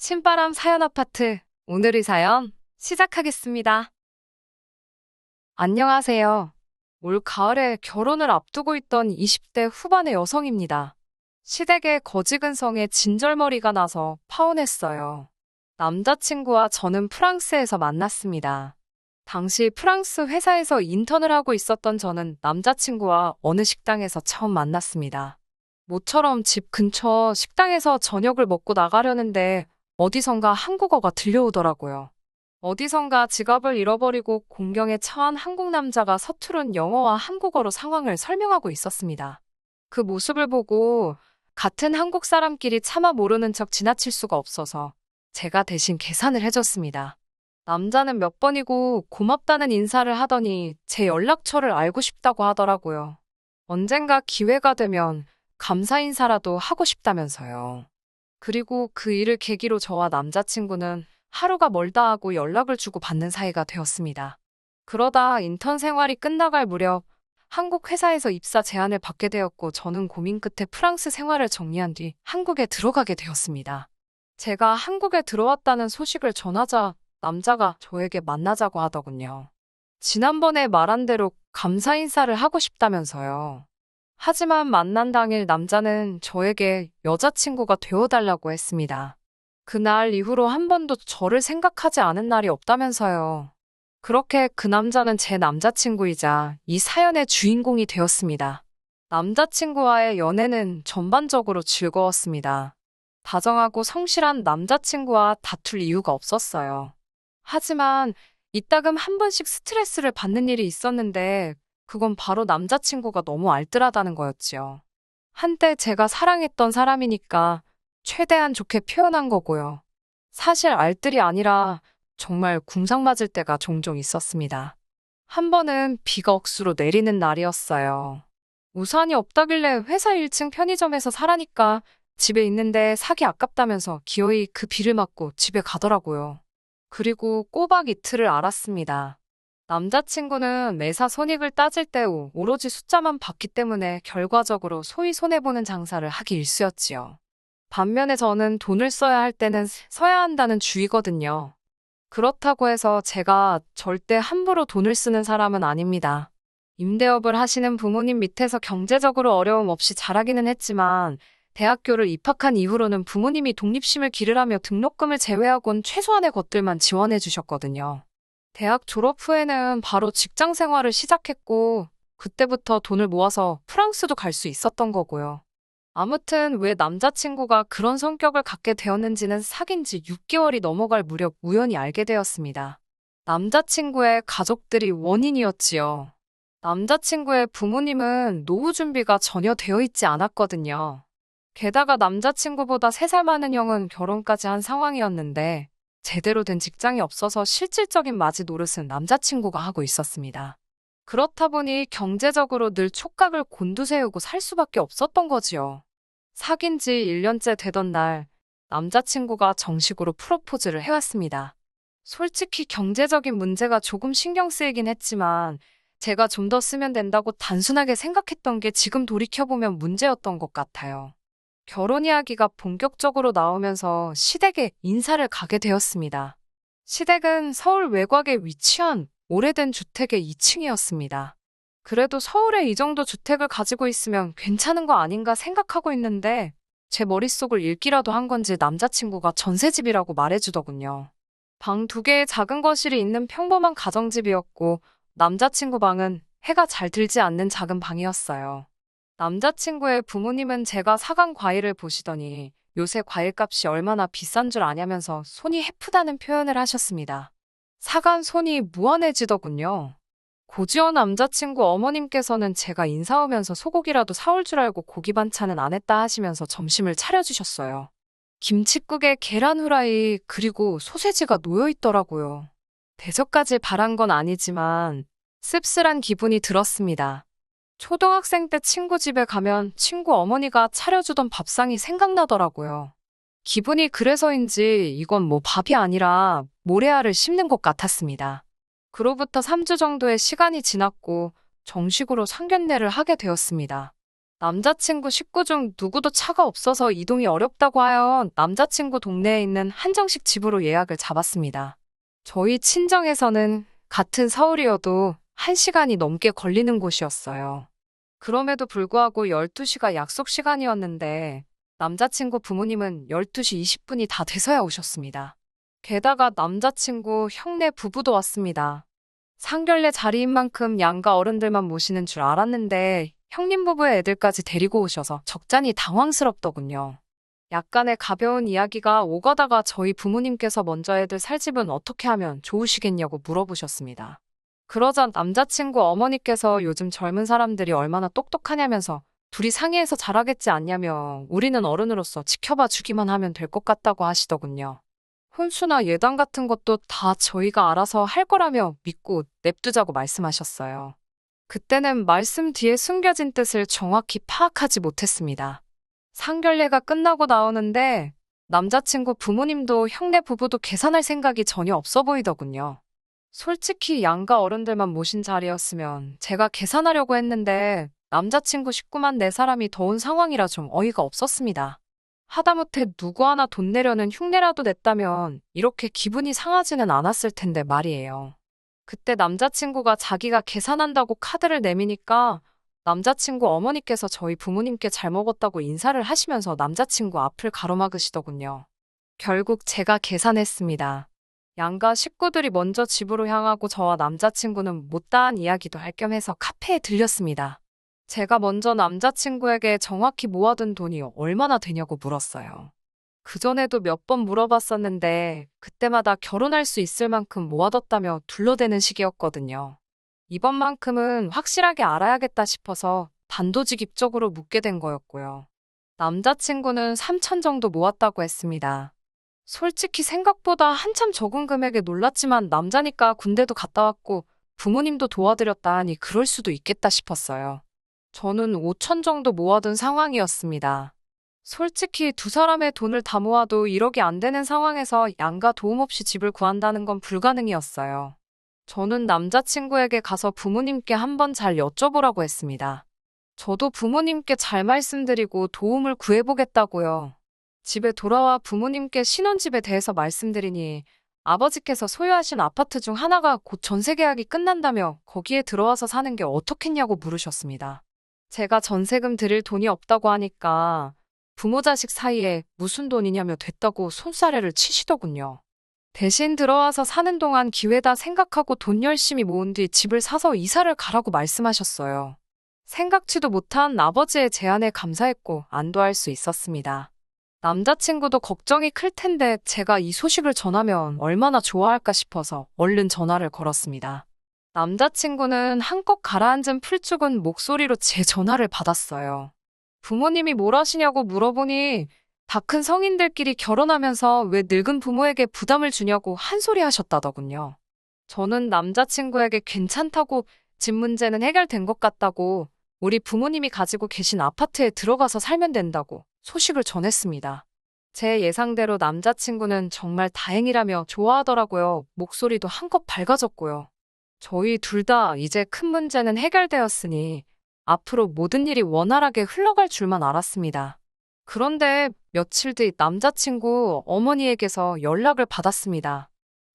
신바람 사연 아파트. 오늘의 사연 시작하겠습니다. 안녕하세요. 올 가을에 결혼을 앞두고 있던 20대 후반의 여성입니다. 시댁의 거지근성에 진절머리가 나서 파혼했어요. 남자친구와 저는 프랑스에서 만났습니다. 당시 프랑스 회사에서 인턴을 하고 있었던 저는 남자친구와 어느 식당에서 처음 만났습니다. 모처럼 집 근처 식당에서 저녁을 먹고 나가려는데 어디선가 한국어가 들려오더라고요. 어디선가 지갑을 잃어버리고 공경에 처한 한국 남자가 서투른 영어와 한국어로 상황을 설명하고 있었습니다. 그 모습을 보고 같은 한국 사람끼리 차마 모르는 척 지나칠 수가 없어서 제가 대신 계산을 해줬습니다. 남자는 몇 번이고 고맙다는 인사를 하더니 제 연락처를 알고 싶다고 하더라고요. 언젠가 기회가 되면 감사 인사라도 하고 싶다면서요. 그리고 그 일을 계기로 저와 남자친구는 하루가 멀다 하고 연락을 주고 받는 사이가 되었습니다. 그러다 인턴 생활이 끝나갈 무렵 한국 회사에서 입사 제안을 받게 되었고 저는 고민 끝에 프랑스 생활을 정리한 뒤 한국에 들어가게 되었습니다. 제가 한국에 들어왔다는 소식을 전하자 남자가 저에게 만나자고 하더군요. 지난번에 말한 대로 감사 인사를 하고 싶다면서요. 하지만 만난 당일 남자는 저에게 여자친구가 되어달라고 했습니다. 그날 이후로 한 번도 저를 생각하지 않은 날이 없다면서요. 그렇게 그 남자는 제 남자친구이자 이 사연의 주인공이 되었습니다. 남자친구와의 연애는 전반적으로 즐거웠습니다. 다정하고 성실한 남자친구와 다툴 이유가 없었어요. 하지만 이따금 한 번씩 스트레스를 받는 일이 있었는데 그건 바로 남자친구가 너무 알뜰하다는 거였지요. 한때 제가 사랑했던 사람이니까 최대한 좋게 표현한 거고요. 사실 알뜰이 아니라 정말 궁상 맞을 때가 종종 있었습니다. 한 번은 비가 억수로 내리는 날이었어요. 우산이 없다길래 회사 1층 편의점에서 사라니까 집에 있는데 사기 아깝다면서 기어이 그 비를 맞고 집에 가더라고요. 그리고 꼬박 이틀을 알았습니다. 남자친구는 매사 손익을 따질 때 오로지 숫자만 봤기 때문에 결과적으로 소위 손해보는 장사를 하기 일쑤였지요. 반면에 저는 돈을 써야 할 때는 써야 한다는 주의거든요. 그렇다고 해서 제가 절대 함부로 돈을 쓰는 사람은 아닙니다. 임대업을 하시는 부모님 밑에서 경제적으로 어려움 없이 자라기는 했지만 대학교를 입학한 이후로는 부모님이 독립심을 기르라며 등록금을 제외하곤 최소한의 것들만 지원해 주셨거든요. 대학 졸업 후에는 바로 직장 생활을 시작했고 그때부터 돈을 모아서 프랑스도 갈 수 있었던 거고요. 아무튼 왜 남자친구가 그런 성격을 갖게 되었는지는 사귄 지 6개월이 넘어갈 무렵 우연히 알게 되었습니다. 남자친구의 가족들이 원인이었지요. 남자친구의 부모님은 노후 준비가 전혀 되어 있지 않았거든요. 게다가 남자친구보다 3살 많은 형은 결혼까지 한 상황이었는데 제대로 된 직장이 없어서 실질적인 맞이 노릇은 남자친구가 하고 있었습니다. 그렇다 보니 경제적으로 늘 촉각을 곤두세우고 살 수밖에 없었던 거지요. 사귄 지 1년째 되던 날 남자친구가 정식으로 프로포즈를 해왔습니다. 솔직히 경제적인 문제가 조금 신경 쓰이긴 했지만 제가 좀 더 쓰면 된다고 단순하게 생각했던 게 지금 돌이켜보면 문제였던 것 같아요. 결혼 이야기가 본격적으로 나오면서 시댁에 인사를 가게 되었습니다. 시댁은 서울 외곽에 위치한 오래된 주택의 2층이었습니다. 그래도 서울에 이 정도 주택을 가지고 있으면 괜찮은 거 아닌가 생각하고 있는데 제 머릿속을 읽기라도 한 건지 남자친구가 전셋집이라고 말해주더군요. 방 2개의 작은 거실이 있는 평범한 가정집이었고 남자친구 방은 해가 잘 들지 않는 작은 방이었어요. 남자친구의 부모님은 제가 사간 과일을 보시더니 요새 과일값이 얼마나 비싼 줄 아냐면서 손이 해프다는 표현을 하셨습니다. 사간 손이 무한해지더군요. 고지원 남자친구 어머님께서는 제가 인사 오면서 소고기라도 사올 줄 알고 고기 반찬은 안 했다 하시면서 점심을 차려주셨어요. 김칫국에 계란 후라이 그리고 소세지가 놓여 있더라고요. 대접까지 바란 건 아니지만 씁쓸한 기분이 들었습니다. 초등학생 때 친구 집에 가면 친구 어머니가 차려주던 밥상이 생각나더라고요. 기분이 그래서인지 이건 뭐 밥이 아니라 모래알을 씹는 것 같았습니다. 그로부터 3주 정도의 시간이 지났고 정식으로 상견례를 하게 되었습니다. 남자친구 식구 중 누구도 차가 없어서 이동이 어렵다고 하여 남자친구 동네에 있는 한정식 집으로 예약을 잡았습니다. 저희 친정에서는 같은 서울이어도 1시간이 넘게 걸리는 곳이었어요. 그럼에도 불구하고 12시가 약속 시간이었는데 남자친구 부모님은 12시 20분이 다 돼서야 오셨습니다. 게다가 남자친구 형네 부부도 왔습니다. 상견례 자리인 만큼 양가 어른들만 모시는 줄 알았는데 형님 부부의 애들까지 데리고 오셔서 적잖이 당황스럽더군요. 약간의 가벼운 이야기가 오가다가 저희 부모님께서 먼저 애들 살 집은 어떻게 하면 좋으시겠냐고 물어보셨습니다. 그러자 남자친구 어머니께서 요즘 젊은 사람들이 얼마나 똑똑하냐면서 둘이 상의해서 잘하겠지 않냐며 우리는 어른으로서 지켜봐 주기만 하면 될 것 같다고 하시더군요. 혼수나 예단 같은 것도 다 저희가 알아서 할 거라며 믿고 냅두자고 말씀하셨어요. 그때는 말씀 뒤에 숨겨진 뜻을 정확히 파악하지 못했습니다. 상견례가 끝나고 나오는데 남자친구 부모님도 형네 부부도 계산할 생각이 전혀 없어 보이더군요. 솔직히 양가 어른들만 모신 자리였으면 제가 계산하려고 했는데 남자친구 식구만 4사람이 더 온 상황이라 좀 어이가 없었습니다. 하다못해 누구 하나 돈 내려는 흉내라도 냈다면 이렇게 기분이 상하지는 않았을 텐데 말이에요. 그때 남자친구가 자기가 계산한다고 카드를 내미니까 남자친구 어머니께서 저희 부모님께 잘 먹었다고 인사를 하시면서 남자친구 앞을 가로막으시더군요. 결국 제가 계산했습니다. 양가 식구들이 먼저 집으로 향하고 저와 남자친구는 못다한 이야기도 할 겸 해서 카페에 들렸습니다. 제가 먼저 남자친구에게 정확히 모아둔 돈이 얼마나 되냐고 물었어요. 그전에도 몇 번 물어봤었는데 그때마다 결혼할 수 있을 만큼 모아뒀다며 둘러대는 식이었거든요. 이번만큼은 확실하게 알아야겠다 싶어서 단도직입적으로 묻게 된 거였고요. 남자친구는 3천 정도 모았다고 했습니다. 솔직히 생각보다 한참 적은 금액에 놀랐지만 남자니까 군대도 갔다 왔고 부모님도 도와드렸다 하니 그럴 수도 있겠다 싶었어요. 저는 5천 정도 모아둔 상황이었습니다. 솔직히 2사람의 돈을 다 모아도 1억이 안 되는 상황에서 양가 도움 없이 집을 구한다는 건 불가능이었어요. 저는 남자친구에게 가서 부모님께 한번 잘 여쭤보라고 했습니다. 저도 부모님께 잘 말씀드리고 도움을 구해보겠다고요. 집에 돌아와 부모님께 신혼집에 대해서 말씀드리니 아버지께서 소유하신 아파트 중 하나가 곧 전세 계약이 끝난다며 거기에 들어와서 사는 게 어떻겠냐고 물으셨습니다. 제가 전세금 드릴 돈이 없다고 하니까 부모 자식 사이에 무슨 돈이냐며 됐다고 손사래를 치시더군요. 대신 들어와서 사는 동안 기회다 생각하고 돈 열심히 모은 뒤 집을 사서 이사를 가라고 말씀하셨어요. 생각지도 못한 아버지의 제안에 감사했고 안도할 수 있었습니다. 남자친구도 걱정이 클 텐데 제가 이 소식을 전하면 얼마나 좋아할까 싶어서 얼른 전화를 걸었습니다. 남자친구는 한껏 가라앉은 풀죽은 목소리로 제 전화를 받았어요. 부모님이 뭘 하시냐고 물어보니 다 큰 성인들끼리 결혼하면서 왜 늙은 부모에게 부담을 주냐고 한 소리 하셨다더군요. 저는 남자친구에게 괜찮다고 집 문제는 해결된 것 같다고 우리 부모님이 가지고 계신 아파트에 들어가서 살면 된다고 소식을 전했습니다. 제 예상대로 남자친구는 정말 다행이라며 좋아하더라고요. 목소리도 한껏 밝아졌고요. 저희 둘 다 이제 큰 문제는 해결되었으니 앞으로 모든 일이 원활하게 흘러갈 줄만 알았습니다. 그런데 며칠 뒤 남자친구 어머니에게서 연락을 받았습니다.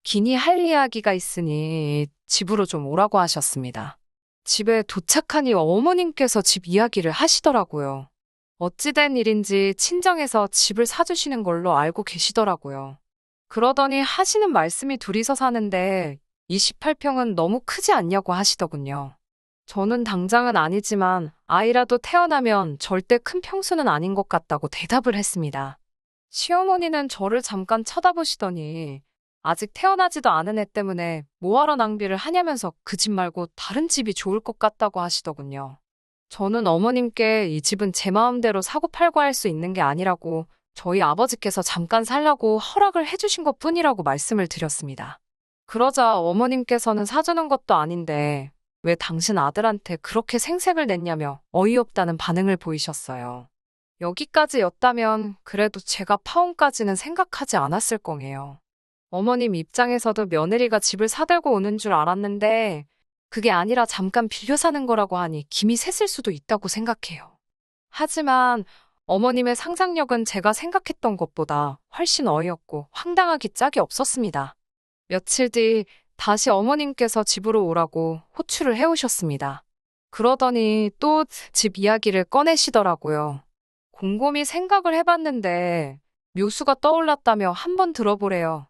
긴히 할 이야기가 있으니 집으로 좀 오라고 하셨습니다. 집에 도착하니 어머님께서 집 이야기를 하시더라고요. 어찌된 일인지 친정에서 집을 사주시는 걸로 알고 계시더라고요. 그러더니 하시는 말씀이 둘이서 사는데 28평은 너무 크지 않냐고 하시더군요. 저는 당장은 아니지만 아이라도 태어나면 절대 큰 평수는 아닌 것 같다고 대답을 했습니다. 시어머니는 저를 잠깐 쳐다보시더니 아직 태어나지도 않은 애 때문에 뭐하러 낭비를 하냐면서 그 집 말고 다른 집이 좋을 것 같다고 하시더군요. 저는 어머님께 이 집은 제 마음대로 사고 팔고 할 수 있는 게 아니라고 저희 아버지께서 잠깐 살라고 허락을 해주신 것 뿐이라고 말씀을 드렸습니다. 그러자 어머님께서는 사주는 것도 아닌데 왜 당신 아들한테 그렇게 생색을 냈냐며 어이없다는 반응을 보이셨어요. 여기까지였다면 그래도 제가 파혼까지는 생각하지 않았을 거예요. 어머님 입장에서도 며느리가 집을 사들고 오는 줄 알았는데 그게 아니라 잠깐 빌려 사는 거라고 하니 김이 샜을 수도 있다고 생각해요. 하지만 어머님의 상상력은 제가 생각했던 것보다 훨씬 어이없고 황당하기 짝이 없었습니다. 며칠 뒤 다시 어머님께서 집으로 오라고 호출을 해오셨습니다. 그러더니 또 집 이야기를 꺼내시더라고요. 곰곰이 생각을 해봤는데 묘수가 떠올랐다며 한번 들어보래요.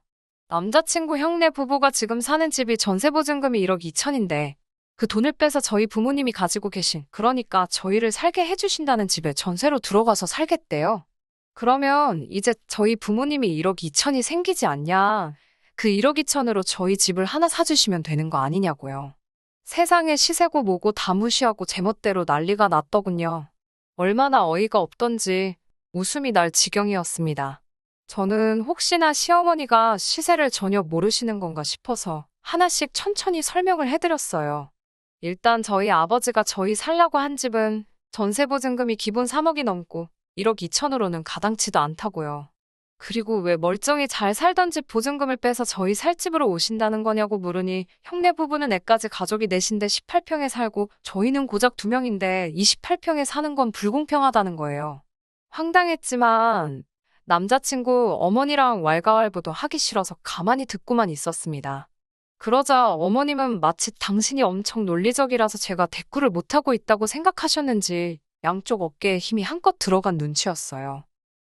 남자친구 형네 부부가 지금 사는 집이 전세보증금이 1억 2천인데 그 돈을 빼서 저희 부모님이 가지고 계신, 그러니까 저희를 살게 해주신다는 집에 전세로 들어가서 살겠대요. 그러면 이제 저희 부모님이 1억 2천이 생기지 않냐? 그 1억 2천으로 저희 집을 하나 사주시면 되는 거 아니냐고요. 세상에 시세고 뭐고 다 무시하고 제멋대로 난리가 났더군요. 얼마나 어이가 없던지 웃음이 날 지경이었습니다. 저는 혹시나 시어머니가 시세를 전혀 모르시는 건가 싶어서 하나씩 천천히 설명을 해드렸어요. 일단 저희 아버지가 저희 살라고 한 집은 전세보증금이 기본 3억이 넘고 1억 2천으로는 가당치도 않다고요. 그리고 왜 멀쩡히 잘 살던 집 보증금을 빼서 저희 살 집으로 오신다는 거냐고 물으니 형네 부부는 애까지 가족이 넷인데 18평에 살고 저희는 고작 2명인데 28평에 사는 건 불공평하다는 거예요. 황당했지만 남자친구 어머니랑 왈가왈부도 하기 싫어서 가만히 듣고만 있었습니다. 그러자 어머님은 마치 당신이 엄청 논리적이라서 제가 대꾸를 못하고 있다고 생각하셨는지 양쪽 어깨에 힘이 한껏 들어간 눈치였어요.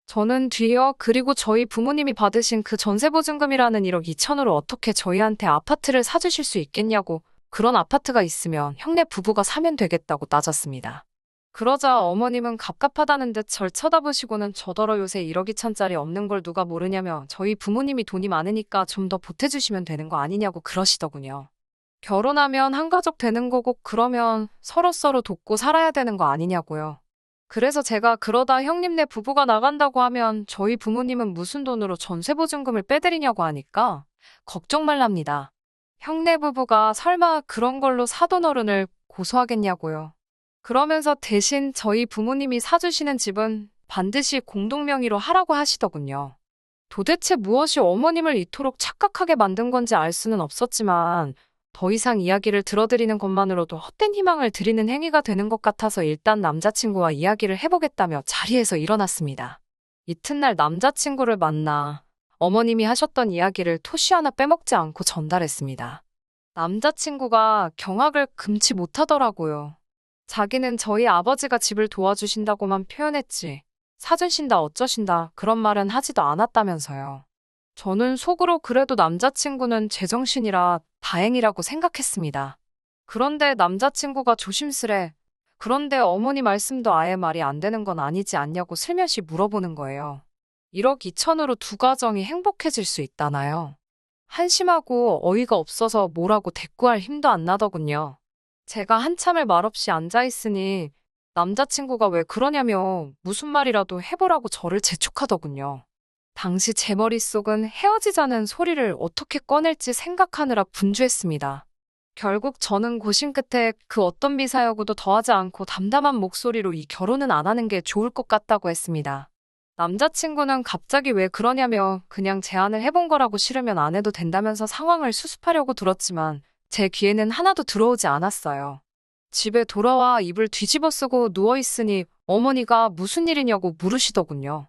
저는 뒤이어 그리고 저희 부모님이 받으신 그 전세보증금이라는 1억 2천으로 어떻게 저희한테 아파트를 사주실 수 있겠냐고, 그런 아파트가 있으면 형네 부부가 사면 되겠다고 따졌습니다. 그러자 어머님은 갑갑하다는 듯 절 쳐다보시고는 저더러 요새 1억 2천짜리 없는 걸 누가 모르냐며 저희 부모님이 돈이 많으니까 좀 더 보태주시면 되는 거 아니냐고 그러시더군요. 결혼하면 한 가족 되는 거고 그러면 서로서로 돕고 살아야 되는 거 아니냐고요. 그래서 제가 그러다 형님네 부부가 나간다고 하면 저희 부모님은 무슨 돈으로 전세보증금을 빼드리냐고 하니까 걱정 말랍니다. 형네 부부가 설마 그런 걸로 사돈 어른을 고소하겠냐고요. 그러면서 대신 저희 부모님이 사주시는 집은 반드시 공동명의로 하라고 하시더군요. 도대체 무엇이 어머님을 이토록 착각하게 만든 건지 알 수는 없었지만 더 이상 이야기를 들어드리는 것만으로도 헛된 희망을 드리는 행위가 되는 것 같아서 일단 남자친구와 이야기를 해보겠다며 자리에서 일어났습니다. 이튿날 남자친구를 만나 어머님이 하셨던 이야기를 토시 하나 빼먹지 않고 전달했습니다. 남자친구가 경악을 금치 못하더라고요. 자기는 저희 아버지가 집을 도와주신다고만 표현했지 사주신다 어쩌신다 그런 말은 하지도 않았다면서요. 저는 속으로 그래도 남자친구는 제정신이라 다행이라고 생각했습니다. 그런데 남자친구가 조심스레 그런데 어머니 말씀도 아예 말이 안 되는 건 아니지 않냐고 슬며시 물어보는 거예요. 1억 2천으로 두 가정이 행복해질 수 있다나요? 한심하고 어이가 없어서 뭐라고 대꾸할 힘도 안 나더군요. 제가 한참을 말없이 앉아있으니 남자친구가 왜 그러냐며 무슨 말이라도 해보라고 저를 재촉하더군요. 당시 제 머릿속은 헤어지자는 소리를 어떻게 꺼낼지 생각하느라 분주했습니다. 결국 저는 고심 끝에 그 어떤 미사여구도 더하지 않고 담담한 목소리로 이 결혼은 안 하는 게 좋을 것 같다고 했습니다. 남자친구는 갑자기 왜 그러냐며 그냥 제안을 해본 거라고 싫으면 안 해도 된다면서 상황을 수습하려고 들었지만 제 귀에는 하나도 들어오지 않았어요. 집에 돌아와 이불 뒤집어 쓰고 누워있으니 어머니가 무슨 일이냐고 물으시더군요.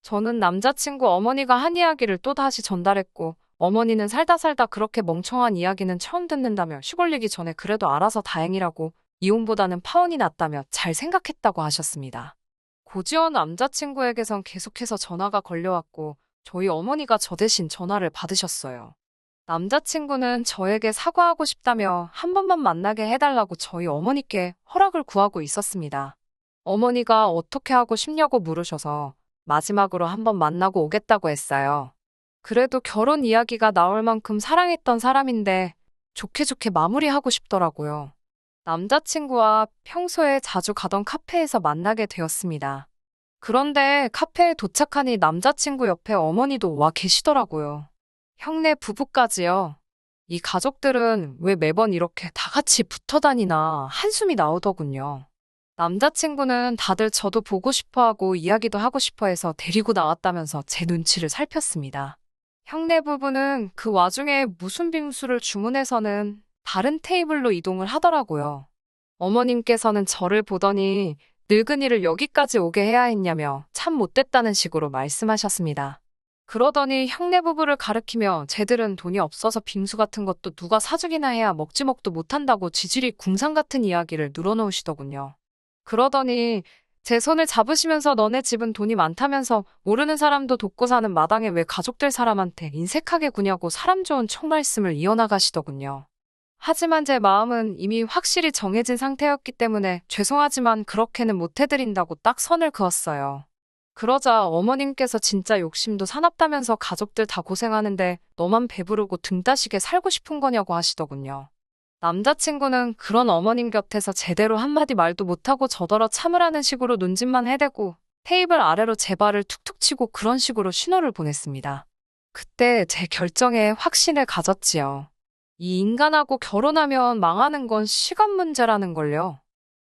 저는 남자친구 어머니가 한 이야기를 또다시 전달했고 어머니는 살다 살다 그렇게 멍청한 이야기는 처음 듣는다며 시골리기 전에 그래도 알아서 다행이라고 이혼보다는 파혼이 낫다며 잘 생각했다고 하셨습니다. 고지원 남자친구에게선 계속해서 전화가 걸려왔고 저희 어머니가 저 대신 전화를 받으셨어요. 남자친구는 저에게 사과하고 싶다며 한 번만 만나게 해달라고 저희 어머니께 허락을 구하고 있었습니다. 어머니가 어떻게 하고 싶냐고 물으셔서 마지막으로 한번 만나고 오겠다고 했어요. 그래도 결혼 이야기가 나올 만큼 사랑했던 사람인데 좋게 좋게 마무리하고 싶더라고요. 남자친구와 평소에 자주 가던 카페에서 만나게 되었습니다. 그런데 카페에 도착하니 남자친구 옆에 어머니도 와 계시더라고요. 형네 부부까지요. 이 가족들은 왜 매번 이렇게 다 같이 붙어 다니나 한숨이 나오더군요. 남자친구는 다들 저도 보고 싶어하고 이야기도 하고 싶어해서 데리고 나왔다면서 제 눈치를 살폈습니다. 형네 부부는 그 와중에 무슨 빙수를 주문해서는 다른 테이블로 이동을 하더라고요. 어머님께서는 저를 보더니 늙은이를 여기까지 오게 해야 했냐며 참 못됐다는 식으로 말씀하셨습니다. 그러더니 형네 부부를 가리키며 쟤들은 돈이 없어서 빙수 같은 것도 누가 사주기나 해야 먹지 먹도 못한다고 지질이 궁상 같은 이야기를 늘어놓으시더군요. 그러더니 제 손을 잡으시면서 너네 집은 돈이 많다면서 모르는 사람도 돕고 사는 마당에 왜 가족들 사람한테 인색하게 구냐고 사람 좋은 총말씀을 이어나가시더군요. 하지만 제 마음은 이미 확실히 정해진 상태였기 때문에 죄송하지만 그렇게는 못해드린다고 딱 선을 그었어요. 그러자 어머님께서 진짜 욕심도 사납다면서 가족들 다 고생하는데 너만 배부르고 등 따시게 살고 싶은 거냐고 하시더군요. 남자친구는 그런 어머님 곁에서 제대로 한마디 말도 못하고 저더러 참으라는 식으로 눈짓만 해대고 테이블 아래로 제 발을 툭툭 치고 그런 식으로 신호를 보냈습니다. 그때 제 결정에 확신을 가졌지요. 이 인간하고 결혼하면 망하는 건 시간 문제라는 걸요.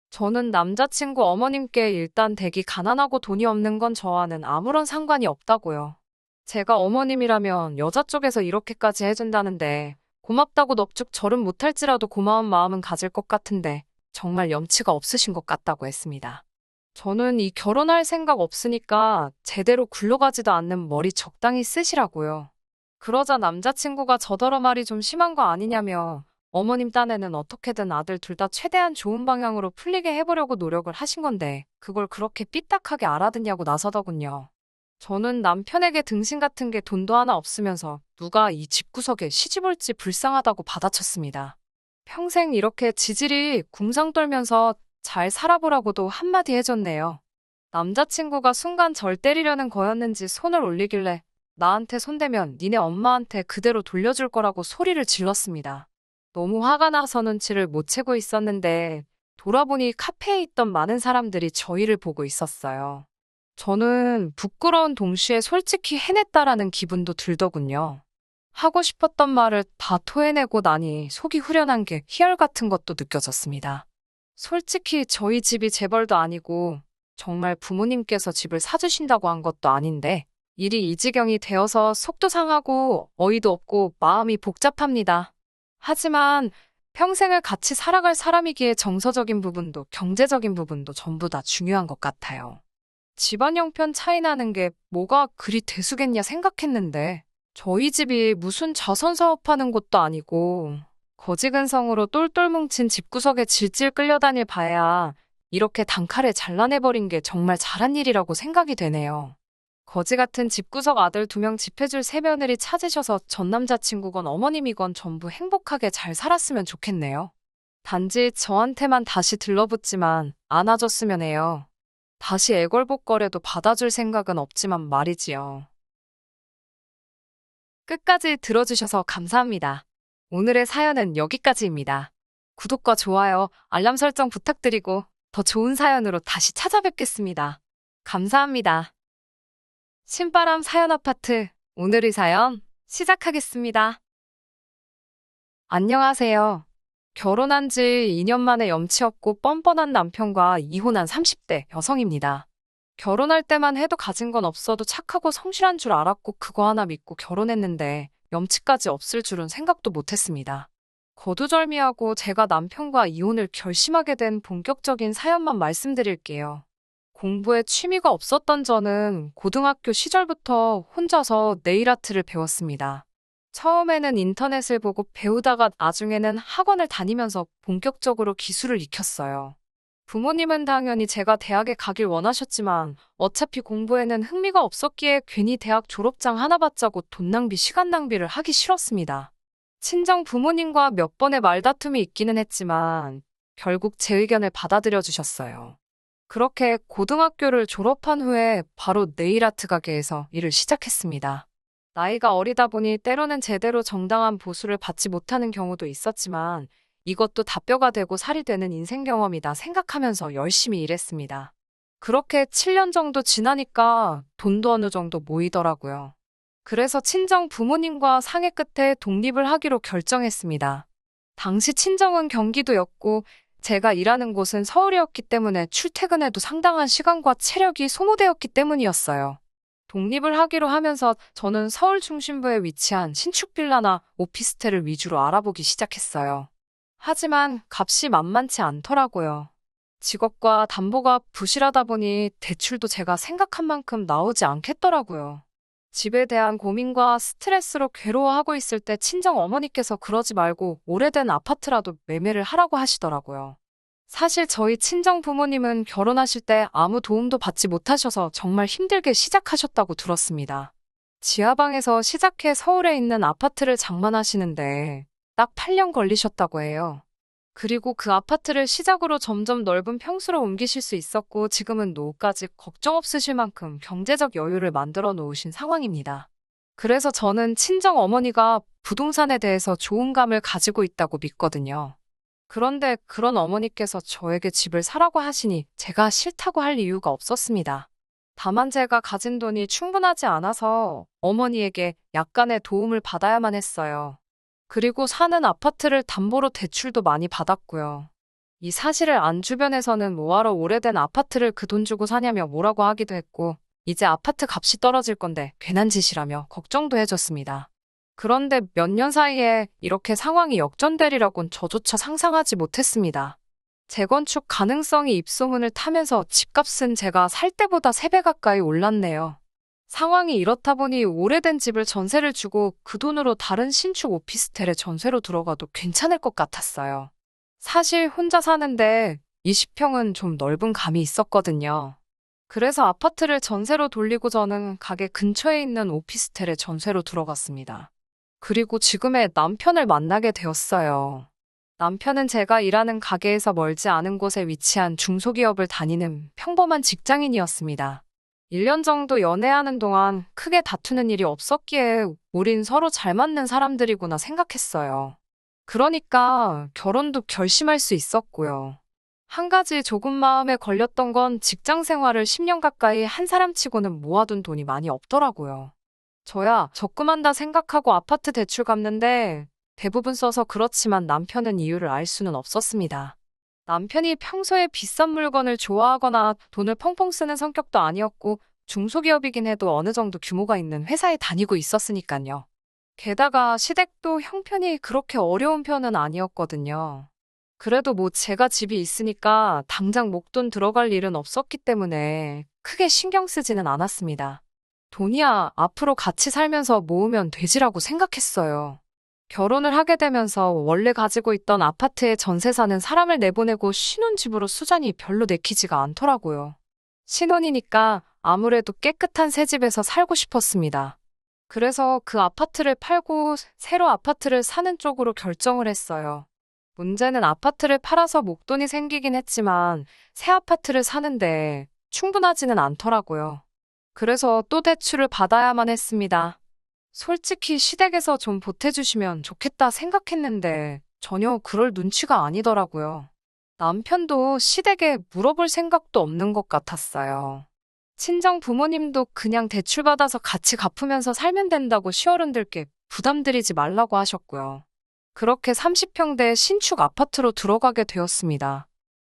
저는 남자친구 어머님께 일단 댁이 가난하고 돈이 없는 건 저와는 아무런 상관이 없다고요. 제가 어머님이라면 여자 쪽에서 이렇게까지 해준다는데 고맙다고 넙죽 절은 못할지라도 고마운 마음은 가질 것 같은데 정말 염치가 없으신 것 같다고 했습니다. 저는 이 결혼할 생각 없으니까 제대로 굴러가지도 않는 머리 적당히 쓰시라고요. 그러자 남자친구가 저더러 말이 좀 심한 거 아니냐며 어머님 딴에는 어떻게든 아들 둘 다 최대한 좋은 방향으로 풀리게 해보려고 노력을 하신 건데 그걸 그렇게 삐딱하게 알아듣냐고 나서더군요. 저는 남편에게 등신 같은 게 돈도 하나 없으면서 누가 이 집구석에 시집 올지 불쌍하다고 받아쳤습니다. 평생 이렇게 지질이 궁상 떨면서 잘 살아보라고도 한마디 해줬네요. 남자친구가 순간 절 때리려는 거였는지 손을 올리길래 나한테 손대면 니네 엄마한테 그대로 돌려줄 거라고 소리를 질렀습니다. 너무 화가 나서 눈치를 못 채고 있었는데 돌아보니 카페에 있던 많은 사람들이 저희를 보고 있었어요. 저는 부끄러운 동시에 솔직히 해냈다라는 기분도 들더군요. 하고 싶었던 말을 다 토해내고 나니 속이 후련한 게 희열 같은 것도 느껴졌습니다. 솔직히 저희 집이 재벌도 아니고 정말 부모님께서 집을 사주신다고 한 것도 아닌데 일이 이 지경이 되어서 속도 상하고 어이도 없고 마음이 복잡합니다. 하지만 평생을 같이 살아갈 사람이기에 정서적인 부분도 경제적인 부분도 전부 다 중요한 것 같아요. 집안 형편 차이 나는 게 뭐가 그리 대수겠냐 생각했는데 저희 집이 무슨 자선 사업하는 곳도 아니고 거지근성으로 똘똘 뭉친 집구석에 질질 끌려다닐 바에야 이렇게 단칼에 잘라내버린 게 정말 잘한 일이라고 생각이 되네요. 거지 같은 집구석 아들 2명 집해줄 새며느리 찾으셔서 전 남자친구건 어머님이건 전부 행복하게 잘 살았으면 좋겠네요. 단지 저한테만 다시 들러붙지만 안아줬으면 해요. 다시 애걸복걸해도 받아줄 생각은 없지만 말이지요. 끝까지 들어주셔서 감사합니다. 오늘의 사연은 여기까지입니다. 구독과 좋아요, 알람 설정 부탁드리고 더 좋은 사연으로 다시 찾아뵙겠습니다. 감사합니다. 신바람 사연 아파트, 오늘의 사연 시작하겠습니다. 안녕하세요. 결혼한 지 2년 만에 염치 없고 뻔뻔한 남편과 이혼한 30대 여성입니다. 결혼할 때만 해도 가진 건 없어도 착하고 성실한 줄 알았고 그거 하나 믿고 결혼했는데 염치까지 없을 줄은 생각도 못했습니다. 거두절미하고 제가 남편과 이혼을 결심하게 된 본격적인 사연만 말씀드릴게요. 공부에 취미가 없었던 저는 고등학교 시절부터 혼자서 네일아트를 배웠습니다. 처음에는 인터넷을 보고 배우다가 나중에는 학원을 다니면서 본격적으로 기술을 익혔어요. 부모님은 당연히 제가 대학에 가길 원하셨지만 어차피 공부에는 흥미가 없었기에 괜히 대학 졸업장 하나 받자고 돈 낭비, 시간 낭비를 하기 싫었습니다. 친정 부모님과 몇 번의 말다툼이 있기는 했지만 결국 제 의견을 받아들여 주셨어요. 그렇게 고등학교를 졸업한 후에 바로 네일아트 가게에서 일을 시작했습니다. 나이가 어리다 보니 때로는 제대로 정당한 보수를 받지 못하는 경우도 있었지만 이것도 다 뼈가 되고 살이 되는 인생 경험이다 생각하면서 열심히 일했습니다. 그렇게 7년 정도 지나니까 돈도 어느 정도 모이더라고요. 그래서 친정 부모님과 상의 끝에 독립을 하기로 결정했습니다. 당시 친정은 경기도였고 제가 일하는 곳은 서울이었기 때문에 출퇴근에도 상당한 시간과 체력이 소모되었기 때문이었어요. 독립을 하기로 하면서 저는 서울 중심부에 위치한 신축 빌라나 오피스텔을 위주로 알아보기 시작했어요. 하지만 값이 만만치 않더라고요. 직업과 담보가 부실하다 보니 대출도 제가 생각한 만큼 나오지 않겠더라고요. 집에 대한 고민과 스트레스로 괴로워하고 있을 때 친정 어머니께서 그러지 말고 오래된 아파트라도 매매를 하라고 하시더라고요. 사실 저희 친정 부모님은 결혼하실 때 아무 도움도 받지 못하셔서 정말 힘들게 시작하셨다고 들었습니다. 지하방에서 시작해 서울에 있는 아파트를 장만하시는데 딱 8년 걸리셨다고 해요. 그리고 그 아파트를 시작으로 점점 넓은 평수로 옮기실 수 있었고 지금은 노후까지 걱정 없으실 만큼 경제적 여유를 만들어 놓으신 상황입니다. 그래서 저는 친정 어머니가 부동산에 대해서 좋은 감을 가지고 있다고 믿거든요. 그런데 그런 어머니께서 저에게 집을 사라고 하시니 제가 싫다고 할 이유가 없었습니다. 다만 제가 가진 돈이 충분하지 않아서 어머니에게 약간의 도움을 받아야만 했어요. 그리고 사는 아파트를 담보로 대출도 많이 받았고요. 이 사실을 안 주변에서는 뭐하러 오래된 아파트를 그 돈 주고 사냐며 뭐라고 하기도 했고, 이제 아파트 값이 떨어질 건데 괜한 짓이라며 걱정도 해줬습니다. 그런데 몇 년 사이에 이렇게 상황이 역전되리라곤 저조차 상상하지 못했습니다. 재건축 가능성이 입소문을 타면서 집값은 제가 살 때보다 3배 가까이 올랐네요. 상황이 이렇다 보니 오래된 집을 전세를 주고 그 돈으로 다른 신축 오피스텔에 전세로 들어가도 괜찮을 것 같았어요. 사실 혼자 사는데 20평은 좀 넓은 감이 있었거든요. 그래서 아파트를 전세로 돌리고 저는 가게 근처에 있는 오피스텔에 전세로 들어갔습니다. 그리고 지금의 남편을 만나게 되었어요. 남편은 제가 일하는 가게에서 멀지 않은 곳에 위치한 중소기업을 다니는 평범한 직장인이었습니다. 1년 정도 연애하는 동안 크게 다투는 일이 없었기에 우린 서로 잘 맞는 사람들이구나 생각했어요. 그러니까 결혼도 결심할 수 있었고요. 한 가지 조금 마음에 걸렸던 건 직장 생활을 10년 가까이 한 사람치고는 모아둔 돈이 많이 없더라고요. 저야 적금한다 생각하고 아파트 대출 갚는데 대부분 써서 그렇지만 남편은 이유를 알 수는 없었습니다. 남편이 평소에 비싼 물건을 좋아하거나 돈을 펑펑 쓰는 성격도 아니었고 중소기업이긴 해도 어느 정도 규모가 있는 회사에 다니고 있었으니까요. 게다가 시댁도 형편이 그렇게 어려운 편은 아니었거든요. 그래도 뭐 제가 집이 있으니까 당장 목돈 들어갈 일은 없었기 때문에 크게 신경 쓰지는 않았습니다. 돈이야 앞으로 같이 살면서 모으면 되지라고 생각했어요. 결혼을 하게 되면서 원래 가지고 있던 아파트에 전세 사는 사람을 내보내고 신혼집으로 수잔이 별로 내키지가 않더라고요. 신혼이니까 아무래도 깨끗한 새 집에서 살고 싶었습니다. 그래서 그 아파트를 팔고 새로 아파트를 사는 쪽으로 결정을 했어요. 문제는 아파트를 팔아서 목돈이 생기긴 했지만 새 아파트를 사는데 충분하지는 않더라고요. 그래서 또 대출을 받아야만 했습니다. 솔직히 시댁에서 좀 보태주시면 좋겠다 생각했는데 전혀 그럴 눈치가 아니더라고요. 남편도 시댁에 물어볼 생각도 없는 것 같았어요. 친정 부모님도 그냥 대출받아서 같이 갚으면서 살면 된다고 시어른들께 부담드리지 말라고 하셨고요. 그렇게 30평대 신축 아파트로 들어가게 되었습니다.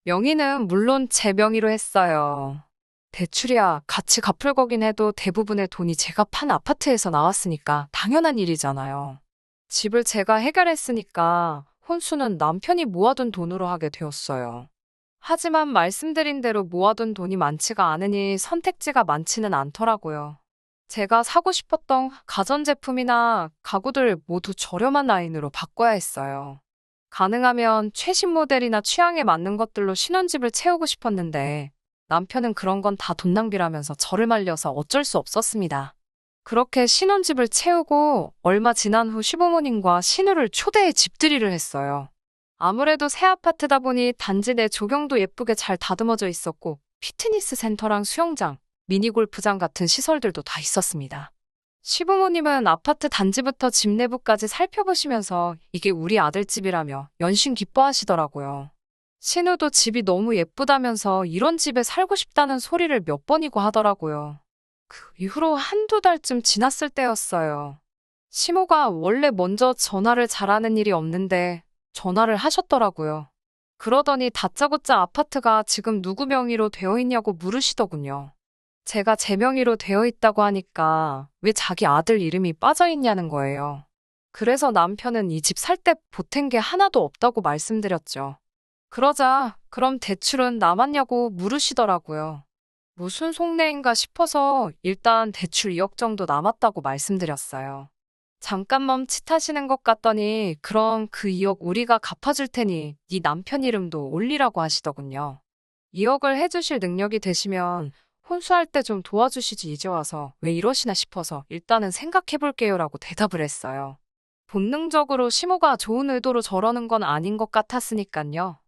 명의는 물론 제 명의로 했어요. 대출이야 같이 갚을 거긴 해도 대부분의 돈이 제가 판 아파트에서 나왔으니까 당연한 일이잖아요. 집을 제가 해결했으니까 혼수는 남편이 모아둔 돈으로 하게 되었어요. 하지만 말씀드린 대로 모아둔 돈이 많지가 않으니 선택지가 많지는 않더라고요. 제가 사고 싶었던 가전제품이나 가구들 모두 저렴한 라인으로 바꿔야 했어요. 가능하면 최신 모델이나 취향에 맞는 것들로 신혼집을 채우고 싶었는데 남편은 그런 건 다 돈 낭비라면서 저를 말려서 어쩔 수 없었습니다. 그렇게 신혼집을 채우고 얼마 지난 후 시부모님과 신우를 초대해 집들이를 했어요. 아무래도 새 아파트다 보니 단지 내 조경도 예쁘게 잘 다듬어져 있었고 피트니스 센터랑 수영장, 미니골프장 같은 시설들도 다 있었습니다. 시부모님은 아파트 단지부터 집 내부까지 살펴보시면서 이게 우리 아들 집이라며 연신 기뻐하시더라고요. 신우도 집이 너무 예쁘다면서 이런 집에 살고 싶다는 소리를 몇 번이고 하더라고요. 그 이후로 한두 달쯤 지났을 때였어요. 시모가 원래 먼저 전화를 잘하는 일이 없는데 전화를 하셨더라고요. 그러더니 다짜고짜 아파트가 지금 누구 명의로 되어 있냐고 물으시더군요. 제가 제 명의로 되어 있다고 하니까 왜 자기 아들 이름이 빠져 있냐는 거예요. 그래서 남편은 이 집 살 때 보탠 게 하나도 없다고 말씀드렸죠. 그러자 그럼 대출은 남았냐고 물으시더라고요. 무슨 속내인가 싶어서 일단 대출 2억 정도 남았다고 말씀드렸어요. 잠깐 멈칫하시는 것 같더니 그럼 그 2억 우리가 갚아줄 테니 네 남편 이름도 올리라고 하시더군요. 2억을 해주실 능력이 되시면 혼수할 때 좀 도와주시지 이제 와서 왜 이러시나 싶어서 일단은 생각해볼게요라고 대답을 했어요. 본능적으로 시모가 좋은 의도로 저러는 건 아닌 것 같았으니깐요.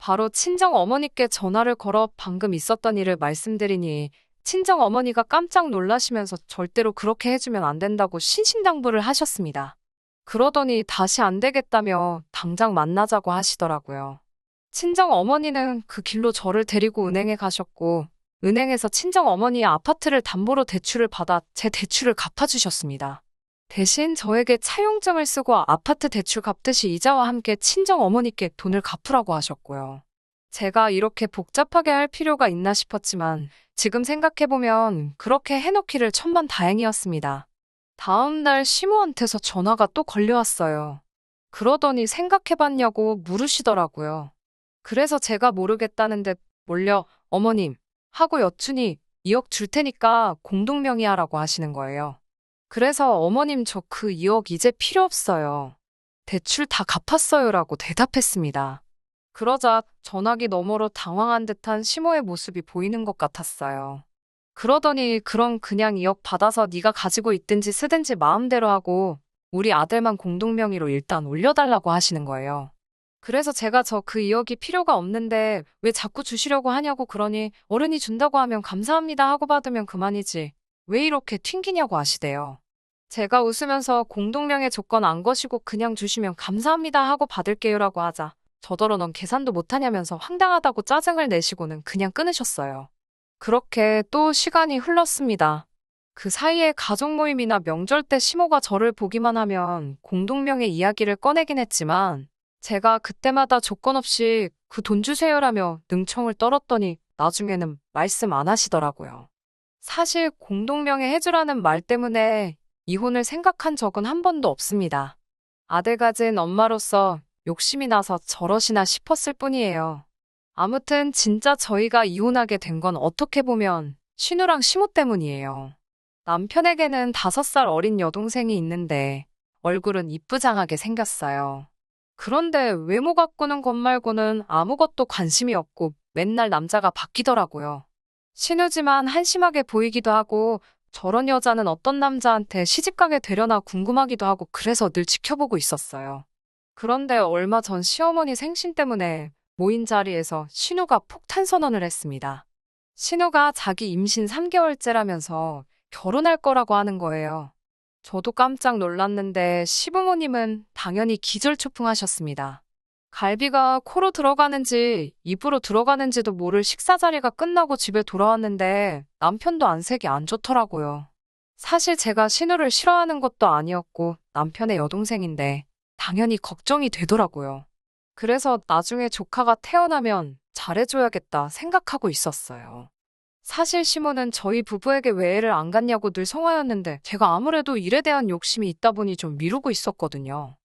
바로 친정 어머니께 전화를 걸어 방금 있었던 일을 말씀드리니 친정 어머니가 깜짝 놀라시면서 절대로 그렇게 해주면 안 된다고 신신당부를 하셨습니다. 그러더니 다시 안 되겠다며 당장 만나자고 하시더라고요. 친정 어머니는 그 길로 저를 데리고 은행에 가셨고 은행에서 친정 어머니의 아파트를 담보로 대출을 받아 제 대출을 갚아주셨습니다. 대신 저에게 차용증을 쓰고 아파트 대출 갚듯이 이자와 함께 친정 어머니께 돈을 갚으라고 하셨고요. 제가 이렇게 복잡하게 할 필요가 있나 싶었지만 지금 생각해보면 그렇게 해놓기를 천만다행이었습니다. 다음 날 시모한테서 전화가 또 걸려왔어요. 그러더니 생각해봤냐고 물으시더라고요. 그래서 제가 모르겠다는데 몰려 어머님 하고 여쭈니 2억 줄 테니까 공동명의하라고 하시는 거예요. 그래서 어머님 저 그 2억 이제 필요 없어요. 대출 다 갚았어요라고 대답했습니다. 그러자 전화기 너머로 당황한 듯한 시모의 모습이 보이는 것 같았어요. 그러더니 그럼 그냥 2억 받아서 네가 가지고 있든지 쓰든지 마음대로 하고 우리 아들만 공동명의로 일단 올려달라고 하시는 거예요. 그래서 제가 저 그 2억이 필요가 없는데 왜 자꾸 주시려고 하냐고 그러니 어른이 준다고 하면 감사합니다 하고 받으면 그만이지. 왜 이렇게 튕기냐고 하시대요. 제가 웃으면서 공동명의 조건 안 거시고 그냥 주시면 감사합니다 하고 받을게요라고 하자 저더러 넌 계산도 못하냐면서 황당하다고 짜증을 내시고는 그냥 끊으셨어요. 그렇게 또 시간이 흘렀습니다. 그 사이에 가족 모임이나 명절 때 시모가 저를 보기만 하면 공동명의 이야기를 꺼내긴 했지만 제가 그때마다 조건 없이 그 돈 주세요라며 능청을 떨었더니 나중에는 말씀 안 하시더라고요. 사실 공동명의 해주라는 말 때문에 이혼을 생각한 적은 한 번도 없습니다. 아들 가진 엄마로서 욕심이 나서 저러시나 싶었을 뿐이에요. 아무튼 진짜 저희가 이혼하게 된 건 어떻게 보면 신우랑 시모 때문이에요. 남편에게는 5살 어린 여동생이 있는데 얼굴은 이쁘장하게 생겼어요. 그런데 외모 가꾸는 것 말고는 아무것도 관심이 없고 맨날 남자가 바뀌더라고요. 신우지만 한심하게 보이기도 하고 저런 여자는 어떤 남자한테 시집가게 되려나 궁금하기도 하고 그래서 늘 지켜보고 있었어요. 그런데 얼마 전 시어머니 생신 때문에 모인 자리에서 신우가 폭탄 선언을 했습니다. 신우가 자기 임신 3개월째라면서 결혼할 거라고 하는 거예요. 저도 깜짝 놀랐는데 시부모님은 당연히 기절초풍하셨습니다. 갈비가 코로 들어가는지 입으로 들어가는지도 모를 식사 자리가 끝나고 집에 돌아왔는데 남편도 안색이 안 좋더라고요. 사실 제가 신우를 싫어하는 것도 아니었고 남편의 여동생인데 당연히 걱정이 되더라고요. 그래서 나중에 조카가 태어나면 잘해줘야겠다 생각하고 있었어요. 사실 시모는 저희 부부에게 왜 애를 안 갖냐고 늘 성화였는데 제가 아무래도 일에 대한 욕심이 있다 보니 좀 미루고 있었거든요.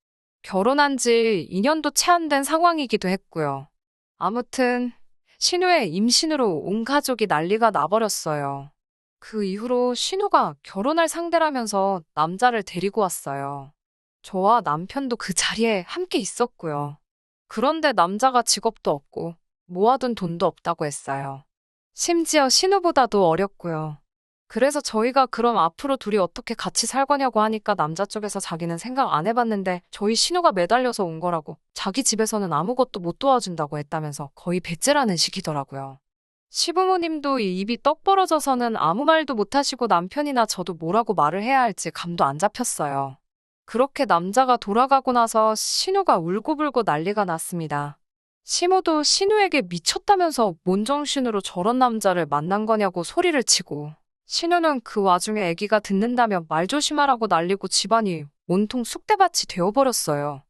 결혼한 지 2년도 채 안 된 상황이기도 했고요. 아무튼 신우의 임신으로 온 가족이 난리가 나버렸어요. 그 이후로 신우가 결혼할 상대라면서 남자를 데리고 왔어요. 저와 남편도 그 자리에 함께 있었고요. 그런데 남자가 직업도 없고 모아둔 돈도 없다고 했어요. 심지어 신우보다도 어렸고요. 그래서 저희가 그럼 앞으로 둘이 어떻게 같이 살 거냐고 하니까 남자 쪽에서 자기는 생각 안 해봤는데 저희 신우가 매달려서 온 거라고 자기 집에서는 아무것도 못 도와준다고 했다면서 거의 배째라는 식이더라고요. 시부모님도 이 입이 떡 벌어져서는 아무 말도 못하시고 남편이나 저도 뭐라고 말을 해야 할지 감도 안 잡혔어요. 그렇게 남자가 돌아가고 나서 신우가 울고불고 난리가 났습니다. 시모도 신우에게 미쳤다면서 뭔 정신으로 저런 남자를 만난 거냐고 소리를 치고 신우는 그 와중에 아기가 듣는다며 말 조심하라고 난리고 집안이 온통 쑥대밭이 되어버렸어요.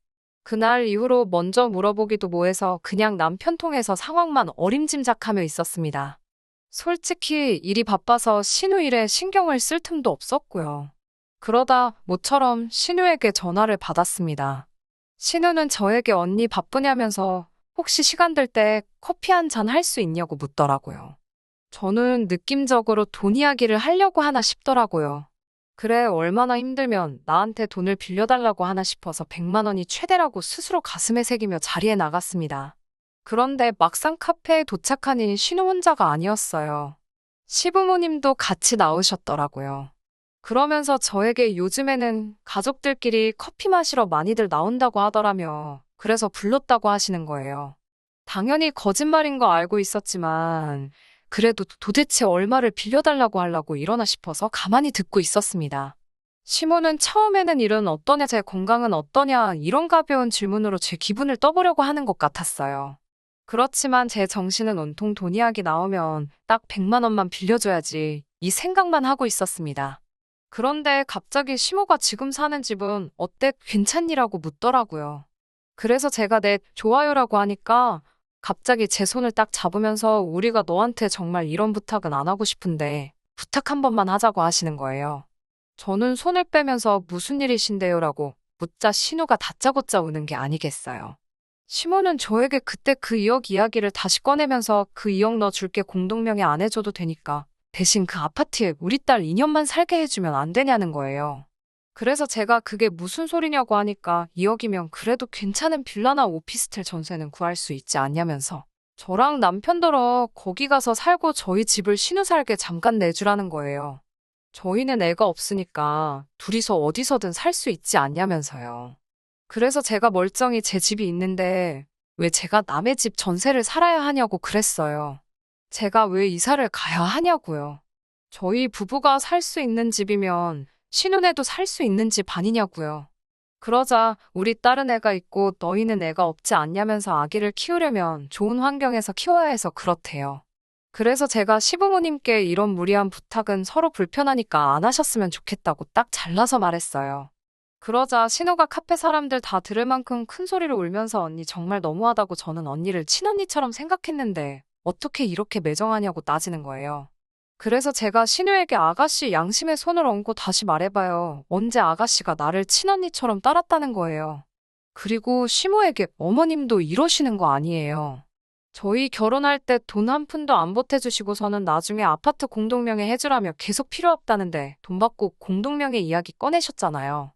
그날 이후로 먼저 물어보기도 뭐해서 그냥 남편 통해서 상황만 어림짐작하며 있었습니다. 솔직히 일이 바빠서 신우 일에 신경을 쓸 틈도 없었고요. 그러다 모처럼 신우에게 전화를 받았습니다. 신우는 저에게 언니 바쁘냐면서 혹시 시간 될 때 커피 한 잔 할 수 있냐고 묻더라고요. 저는 느낌적으로 돈 이야기를 하려고 하나 싶더라고요. 그래, 얼마나 힘들면 나한테 돈을 빌려달라고 하나 싶어서 100만 원이 최대라고 스스로 가슴에 새기며 자리에 나갔습니다. 그런데 막상 카페에 도착하니 신우 혼자가 아니었어요. 시부모님도 같이 나오셨더라고요. 그러면서 저에게 요즘에는 가족들끼리 커피 마시러 많이들 나온다고 하더라며. 그래서 불렀다고 하시는 거예요. 당연히 거짓말인 거 알고 있었지만, 그래도 도대체 얼마를 빌려달라고 하려고 이러나 싶어서 가만히 듣고 있었습니다. 시모는 처음에는 일은 어떠냐, 제 건강은 어떠냐, 이런 가벼운 질문으로 제 기분을 떠보려고 하는 것 같았어요. 그렇지만 제 정신은 온통 돈 이야기 나오면 딱 100만 원만 빌려줘야지, 이 생각만 하고 있었습니다. 그런데 갑자기 시모가 지금 사는 집은 어때? 괜찮니라고 묻더라고요. 그래서 제가 네, 좋아요라고 하니까 갑자기 제 손을 딱 잡으면서 우리가 너한테 정말 이런 부탁은 안 하고 싶은데 부탁 한 번만 하자고 하시는 거예요. 저는 손을 빼면서 무슨 일이신데요라고 묻자 신우가 다짜고짜 우는 게 아니겠어요. 시모는 저에게 그때 그 2억 이야기를 다시 꺼내면서 그 2억 너 줄게 공동명의 안 해줘도 되니까 대신 그 아파트에 우리 딸 2년만 살게 해주면 안 되냐는 거예요. 그래서 제가 그게 무슨 소리냐고 하니까 2억이면 그래도 괜찮은 빌라나 오피스텔 전세는 구할 수 있지 않냐면서 저랑 남편더러 거기 가서 살고 저희 집을 신우 살게 잠깐 내주라는 거예요. 저희는 애가 없으니까 둘이서 어디서든 살 수 있지 않냐면서요. 그래서 제가 멀쩡히 제 집이 있는데 왜 제가 남의 집 전세를 살아야 하냐고 그랬어요. 제가 왜 이사를 가야 하냐고요. 저희 부부가 살 수 있는 집이면 신혼에도 살 수 있는 집 아니냐고요. 그러자 우리 딸은 애가 있고 너희는 애가 없지 않냐면서 아기를 키우려면 좋은 환경에서 키워야 해서 그렇대요. 그래서 제가 시부모님께 이런 무리한 부탁은 서로 불편하니까 안 하셨으면 좋겠다고 딱 잘라서 말했어요. 그러자 신호가 카페 사람들 다 들을 만큼 큰 소리로 울면서 언니 정말 너무하다고 저는 언니를 친언니처럼 생각했는데 어떻게 이렇게 매정하냐고 따지는 거예요. 그래서 제가 신우에게 아가씨 양심의 손을 얹고 다시 말해봐요. 언제 아가씨가 나를 친언니처럼 따랐다는 거예요. 그리고 시모에게 어머님도 이러시는 거 아니에요. 저희 결혼할 때 돈 한 푼도 안 보태주시고서는 나중에 아파트 공동명의 해주라며 계속 필요 없다는데 돈 받고 공동명의 이야기 꺼내셨잖아요.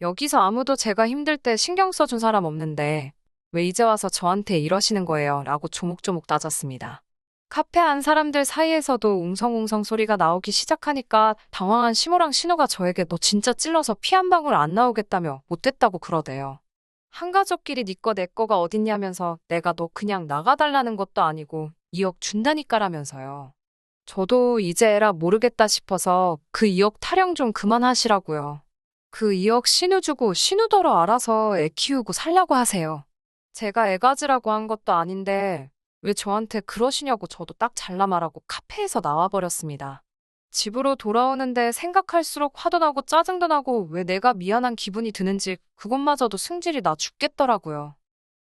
여기서 아무도 제가 힘들 때 신경 써준 사람 없는데 왜 이제 와서 저한테 이러시는 거예요? 라고 조목조목 따졌습니다. 카페 안 사람들 사이에서도 웅성웅성 소리가 나오기 시작하니까 당황한 시모랑 신호가 저에게 너 진짜 찔러서 피 한 방울 안 나오겠다며 못됐다고 그러대요. 한 가족끼리 네 거 내 거가 어딨냐면서 내가 너 그냥 나가달라는 것도 아니고 2억 준다니까라면서요. 저도 이제 에라 모르겠다 싶어서 그 2억 타령 좀 그만하시라고요. 그 2억 신우 주고 신우더러 알아서 애 키우고 살려고 하세요. 제가 애 가지라고 한 것도 아닌데 왜 저한테 그러시냐고 저도 딱 잘라 말하고 카페에서 나와버렸습니다. 집으로 돌아오는데 생각할수록 화도 나고 짜증도 나고 왜 내가 미안한 기분이 드는지 그것마저도 승질이 나 죽겠더라고요.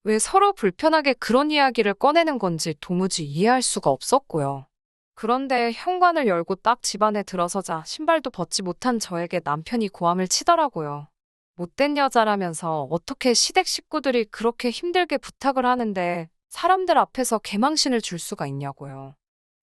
왜 서로 불편하게 그런 이야기를 꺼내는 건지 도무지 이해할 수가 없었고요. 그런데 현관을 열고 딱 집 안에 들어서자 신발도 벗지 못한 저에게 남편이 고함을 치더라고요. 못된 여자라면서 어떻게 시댁 식구들이 그렇게 힘들게 부탁을 하는데 사람들 앞에서 개망신을 줄 수가 있냐고요.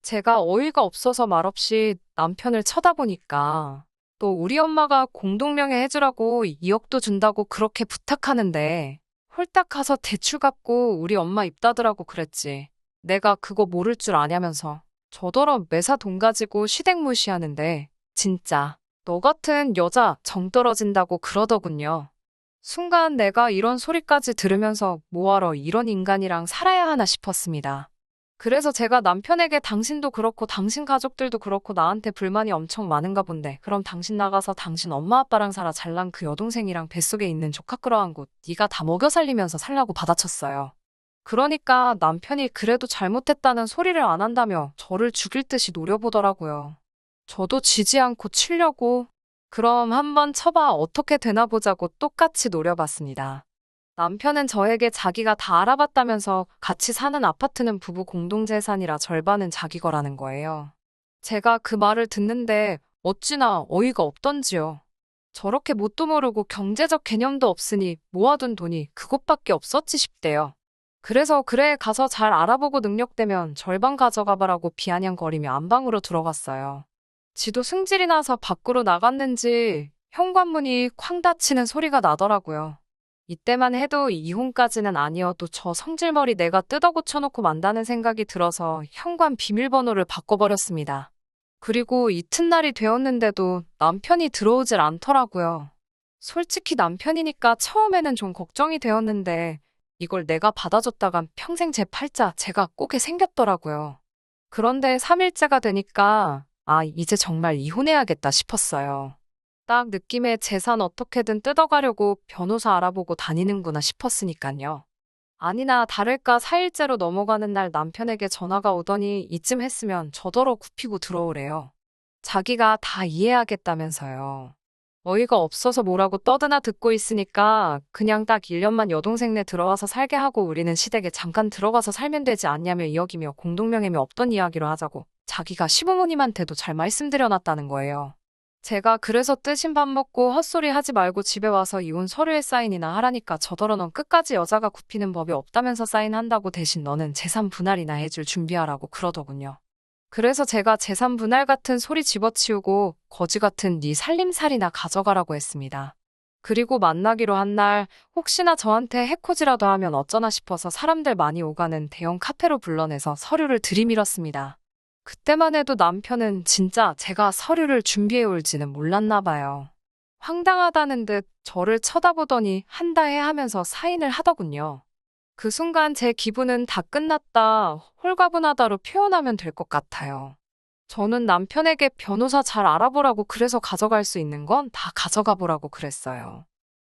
제가 어이가 없어서 말없이 남편을 쳐다보니까 또 우리 엄마가 공동명의 해주라고 2억도 준다고 그렇게 부탁하는데 홀딱 가서 대출 갚고 우리 엄마 입 닫으라고 그랬지. 내가 그거 모를 줄 아냐면서 저더러 매사 돈 가지고 시댁 무시하는데 진짜 너 같은 여자 정 떨어진다고 그러더군요. 순간 내가 이런 소리까지 들으면서 뭐하러 이런 인간이랑 살아야 하나 싶었습니다. 그래서 제가 남편에게 당신도 그렇고 당신 가족들도 그렇고 나한테 불만이 엄청 많은가 본데 그럼 당신 나가서 당신 엄마 아빠랑 살아 잘난 그 여동생이랑 뱃속에 있는 조카 끌어안 곳 네가 다 먹여 살리면서 살라고 받아쳤어요. 그러니까 남편이 그래도 잘못했다는 소리를 안 한다며 저를 죽일 듯이 노려보더라고요. 저도 지지 않고 치려고 그럼 한번 쳐봐 어떻게 되나 보자고 똑같이 노려봤습니다. 남편은 저에게 자기가 다 알아봤다면서 같이 사는 아파트는 부부 공동재산이라 절반은 자기 거라는 거예요. 제가 그 말을 듣는데 어찌나 어이가 없던지요. 저렇게 뭣도 모르고 경제적 개념도 없으니 모아둔 돈이 그것밖에 없었지 싶대요. 그래서 그래 가서 잘 알아보고 능력되면 절반 가져가봐라고 비아냥거리며 안방으로 들어갔어요. 지도 승질이 나서 밖으로 나갔는지 현관문이 쾅 닫히는 소리가 나더라고요. 이때만 해도 이혼까지는 아니어도 저 성질머리 내가 뜯어 고쳐놓고 만다는 생각이 들어서 현관 비밀번호를 바꿔버렸습니다. 그리고 이튿날이 되었는데도 남편이 들어오질 않더라고요. 솔직히 남편이니까 처음에는 좀 걱정이 되었는데 이걸 내가 받아줬다간 평생 제 팔자 제가 꼬게 생겼더라고요. 그런데 3일째가 되니까 아, 이제 정말 이혼해야겠다 싶었어요. 딱 느낌에 재산 어떻게든 뜯어가려고 변호사 알아보고 다니는구나 싶었으니까요. 아니나 다를까 4일째로 넘어가는 날 남편에게 전화가 오더니 이쯤 했으면 저더러 굽히고 들어오래요. 자기가 다 이해하겠다면서요. 어이가 없어서 뭐라고 떠드나 듣고 있으니까 그냥 딱 1년만 여동생네 들어와서 살게 하고 우리는 시댁에 잠깐 들어가서 살면 되지 않냐며 이야기며 공동명예미 없던 이야기로 하자고 자기가 시부모님한테도 잘 말씀드려놨다는 거예요. 제가 그래서 뜨신 밥 먹고 헛소리 하지 말고 집에 와서 이혼 서류에 사인이나 하라니까 저더러 넌 끝까지 여자가 굽히는 법이 없다면서 사인한다고 대신 너는 재산 분할이나 해줄 준비하라고 그러더군요. 그래서 제가 재산 분할 같은 소리 집어치우고 거지 같은 네 살림살이나 가져가라고 했습니다. 그리고 만나기로 한 날 혹시나 저한테 해코지라도 하면 어쩌나 싶어서 사람들 많이 오가는 대형 카페로 불러내서 서류를 들이밀었습니다. 그때만 해도 남편은 진짜 제가 서류를 준비해 올지는 몰랐나 봐요. 황당하다는 듯 저를 쳐다보더니 한다 해 하면서 사인을 하더군요. 그 순간 제 기분은 다 끝났다, 홀가분하다로 표현하면 될 것 같아요. 저는 남편에게 변호사 잘 알아보라고 그래서 가져갈 수 있는 건 다 가져가 보라고 그랬어요.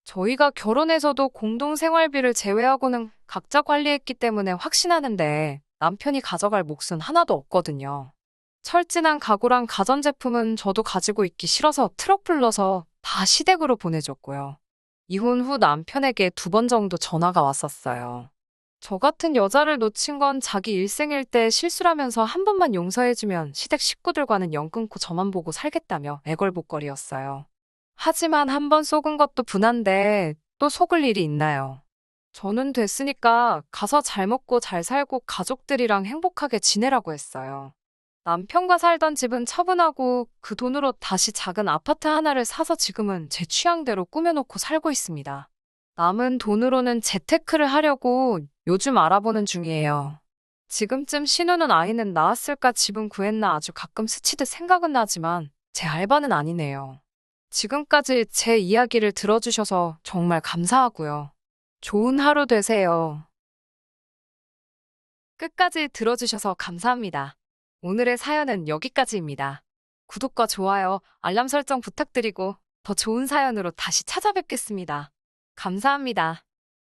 저희가 결혼해서도 공동생활비를 제외하고는 각자 관리했기 때문에 확신하는데 남편이 가져갈 몫은 하나도 없거든요. 철진한 가구랑 가전제품은 저도 가지고 있기 싫어서 트럭 불러서 다 시댁으로 보내줬고요. 이혼 후 남편에게 2번 정도 전화가 왔었어요. 저 같은 여자를 놓친 건 자기 일생일 때 실수라면서 한 번만 용서해주면 시댁 식구들과는 연 끊고 저만 보고 살겠다며 애걸복걸이었어요. 하지만 한 번 속은 것도 분한데 또 속을 일이 있나요? 저는 됐으니까 가서 잘 먹고 잘 살고 가족들이랑 행복하게 지내라고 했어요. 남편과 살던 집은 처분하고 그 돈으로 다시 작은 아파트 하나를 사서 지금은 제 취향대로 꾸며놓고 살고 있습니다. 남은 돈으로는 재테크를 하려고 요즘 알아보는 중이에요. 지금쯤 신우는 아이는 낳았을까 집은 구했나 아주 가끔 스치듯 생각은 나지만 제 알바는 아니네요. 지금까지 제 이야기를 들어주셔서 정말 감사하고요. 좋은 하루 되세요. 끝까지 들어주셔서 감사합니다. 오늘의 사연은 여기까지입니다. 구독과 좋아요, 알람 설정 부탁드리고 더 좋은 사연으로 다시 찾아뵙겠습니다. 감사합니다.